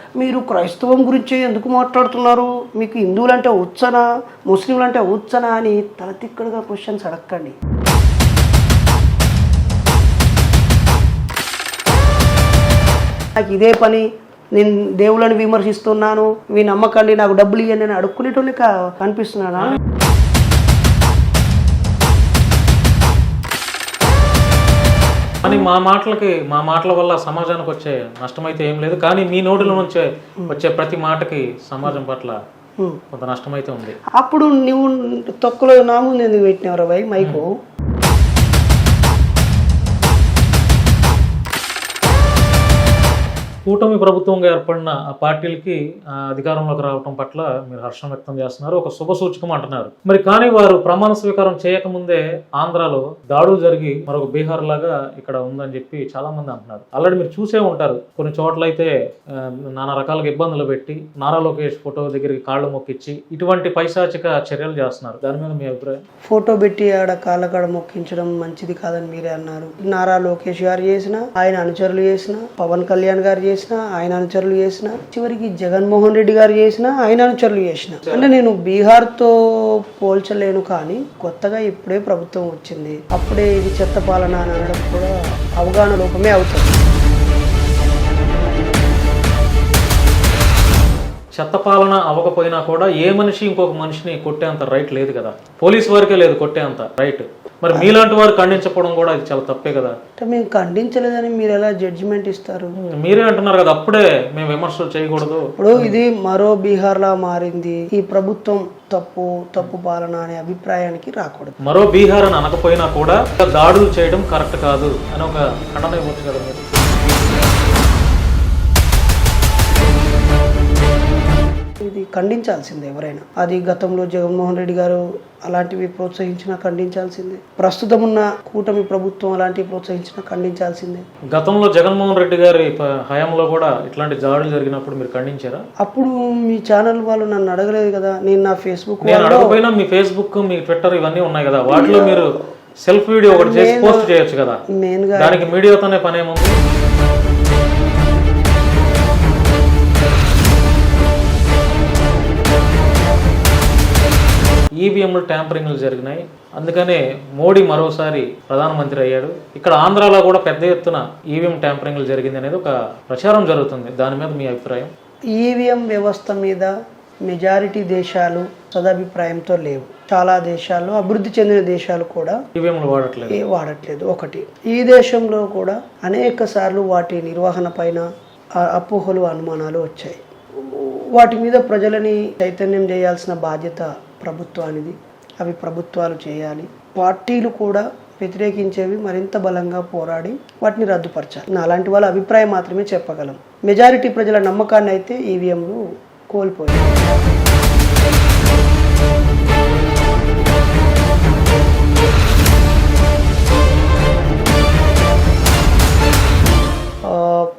మీరు క్రైస్తవం గురించి ఎందుకు మాట్లాడుతున్నారు, మీకు హిందువులంటే ఉచ్చనా ముస్లింలంటే ఉచ్చనా అని తలతిక్కడుగా క్వశ్చన్స్ అడగండి. నాకు ఇదే పని, నేను దేవుళ్ళని విమర్శిస్తున్నాను, మీ నమ్మకండి, నాకు డబ్బులు ఇవ్వండి అని అడుక్కునేటోళ్ళే కనిపిస్తున్నానా? కానీ మా మాటల వల్ల సమాజానికి వచ్చే నష్టమైతే ఏం లేదు. కానీ మీ నోటిలో నుంచే వచ్చే ప్రతి మాటకి సమాజం పట్ల కొంత నష్టమైతే ఉంది. అప్పుడు నువ్వు తొక్కలో నా ముందు ఎందుకు పెట్టినవరా భయ్ మైకు? కూటమి ప్రభుత్వంగా ఏర్పడిన ఆ పార్టీలకి అధికారంలోకి రావడం పట్ల మీరు హర్షం వ్యక్తం చేస్తున్నారు, ఒక శుభ సూచకం అంటున్నారు. మరి కానీ వారు ప్రమాణ స్వీకారం చేయకముందే ఆంధ్రాలో దాడులు జరిగి మరొక బీహార్ లాగా ఇక్కడ ఉందని చెప్పి చాలా మంది అంటున్నారు. ఆల్రెడీ మీరు చూసే ఉంటారు, కొన్ని చోట్ల అయితే నానా రకాలుగా ఇబ్బందులు పెట్టి నారా లోకేష్ ఫోటో దగ్గరికి కాళ్ళు మొక్కిచ్చి ఇటువంటి పైశాచిక చర్యలు చేస్తున్నారు. దాని మీద మీ అభిప్రాయం? ఫోటో పెట్టి ఆడ కాళ్ళకాడ మొక్కించడం మంచిది కాదని మీరే అన్నారు. నారా లోకేష్ గారు చేసిన, ఆయన అనుచరులు చేసిన, పవన్ కళ్యాణ్ గారు చేసిన, ఆయన అనుచరులు చేసిన, చివరికి జగన్మోహన్ రెడ్డి గారు చేసిన, ఆయన అనుచరులు చేసిన. అంటే నేను బీహార్తో పోల్చలేను, కానీ కొత్తగా ఇప్పుడే ప్రభుత్వం వచ్చింది, అప్పుడే ఇది చెత్త పాలన అని అనడం కూడా అవగాహన లోపమే అవుతుంది. చెత్త పాలన అవ్వకపోయినా కూడా ఏ మనిషి ఇంకొక మనిషిని కొట్టేంత రైట్ లేదు కదా, పోలీసు వారికే లేదు కొట్టేంత రైట్. మరి మీలాంటి వారు ఖండించకపోవడం కూడా అది చాలా తప్పే కదా. అంటే మేము ఖండించలేదని మీరు ఎలా జడ్జిమెంట్ ఇస్తారు? మీరే అంటున్నారు కదా అప్పుడే మేము విమర్శలు చేయకూడదు. ఇప్పుడు ఇది మరో బీహార్ లా మారింది, ఈ ప్రభుత్వం తప్పు పాలన అనే అభిప్రాయానికి రాకూడదు. మరో బీహార్ అని అనకపోయినా కూడా దాడులు చేయడం కరెక్ట్ కాదు అని ఒక ఖండన ఇవ్వచ్చు కదా మీరు. ఇది ఖండించాల్సిందే ఎవరైనా. అది గతంలో జగన్మోహన్ రెడ్డి గారు అలాంటివి ప్రోత్సహించినా ఖండించాల్సిందే, ప్రస్తుతం ఉన్న కూటమి ప్రభుత్వం అలాంటివి ప్రోత్సహించినా ఖండించాల్సిందే. గతంలో జగన్మోహన్ రెడ్డి గారి హయాంలో కూడా ఇట్లాంటి దాడులు జరిగినప్పుడు మీరు ఖండించారా? అప్పుడు మీ ఛానల్ వాళ్ళు నన్ను అడగలేదు కదా. నేను నా ఫేస్బుక్, అడగకపోయినా మీ ఫేస్బుక్, మీ ట్విట్టర్ ఇవన్నీ ఉన్నాయి కదా, వాటిలో మీరు సెల్ఫ్ వీడియో ఒకటి చేసి పోస్ట్ చేయొచ్చు కదా. దానికి మీడియాతోనే పని ఏముంది? ఈవీఎంలు ట్యాంపరింగ్లు జరిగినాయి, అందుకనే మోడీ మరోసారి ప్రధానమంత్రి అయ్యాడు. ఇక్కడ ఆంధ్రాలో కూడా పెద్ద ఎత్తున ఈవీఎం ట్యాంపరింగ్లు జరిగింది అనేది ఒక ప్రచారం జరుగుతుంది. దాని మీద మీ అభిప్రాయం? ఈవీఎం వ్యవస్థ మీద మెజారిటీ దేశాలు సదాభిప్రాయంతో లేవు. చాలా దేశాల్లో, అభివృద్ధి చెందిన దేశాలు కూడా ఈవీఎంలు వాడట్లేదు. ఒకటి, ఈ దేశంలో కూడా అనేక సార్లు వాటి నిర్వహణ పైన అపోహలు, అనుమానాలు వచ్చాయి. వాటి మీద ప్రజలని చైతన్యం చేయాల్సిన బాధ్యత ప్రభుత్వానిది. అవి ప్రభుత్వాలు చేయాలి. పార్టీలు కూడా వ్యతిరేకించేవి మరింత బలంగా పోరాడి వాటిని రద్దుపరచాలి. అలాంటి వాళ్ళ అభిప్రాయం మాత్రమే చెప్పగలం. మెజారిటీ ప్రజల నమ్మకాన్ని అయితే ఈవీఎంలు కోల్పోయాయి.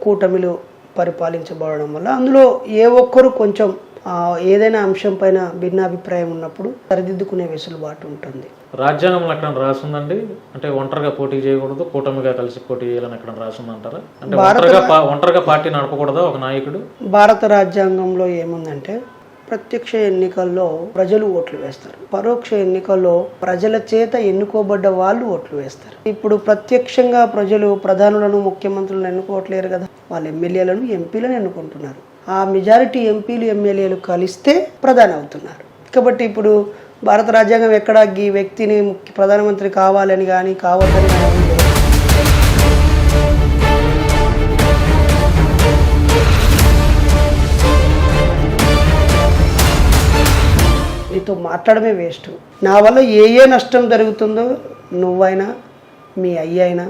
కూటమిలు పరిపాలించబడడం వల్ల అందులో ఏ ఒక్కరు కొంచెం ఏదైనా అంశం పైన భిన్నాభిప్రాయం ఉన్నప్పుడు సరిదిద్దుకునే వెసులుబాటు ఉంటుంది. రాజ్యాంగంలో ఎక్కడ రాసిందండి? అంటే ఒంటరిగా పోటీ చేయకూడదు, కూటమిగా కలిసి పోటీ చేయాలని ఎక్కడ రాసిందంటారా? అంటే ఒంటరిగా పార్టీ నడపకూడదా ఒక నాయకుడు? భారత రాజ్యాంగంలో ఏముందంటే, ప్రత్యక్ష ఎన్నికల్లో ప్రజలు ఓట్లు వేస్తారు, పరోక్ష ఎన్నికల్లో ప్రజల చేత ఎన్నుకోబడ్డ వాళ్ళు ఓట్లు వేస్తారు. ఇప్పుడు ప్రత్యక్షంగా ప్రజలు ప్రధానులను, ముఖ్యమంత్రులను ఎన్నుకోవట్లేరు కదా, వాళ్ళు ఎమ్మెల్యేలను, ఎంపీలను ఎన్నుకుంటున్నారు. ఆ మెజారిటీ ఎంపీలు, ఎమ్మెల్యేలు కలిస్తే ప్రధాని అవుతున్నారు. కాబట్టి ఇప్పుడు భారత రాజ్యాంగం ఎక్కడ ఈ వ్యక్తిని ప్రధానమంత్రి కావాలని కానీ కావద్దని కానీ లేదు. నీతో మాట్లాడమే వేస్ట్. నా వల్ల ఏ నష్టం జరుగుతుందో నువ్వైనా, మీ అయ్యైనా,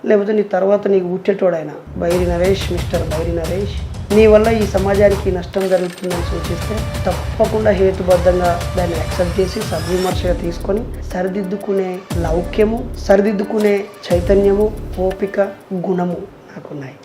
లేకపోతే నీ తర్వాత నీకు ఉచ్చేటోడైనా బైరి నరేష్, మిస్టర్ బైరి నరేష్, నీ వల్ల ఈ సమాజానికి నష్టం జరుగుతుందని సూచిస్తే తప్పకుండా హేతుబద్ధంగా దాన్ని యాక్సెప్ట్ చేసి సద్విమర్శగా తీసుకొని సరిదిద్దుకునే లౌక్యము, సరిదిద్దుకునే చైతన్యము, ఓపిక, గుణము నాకున్నాయి.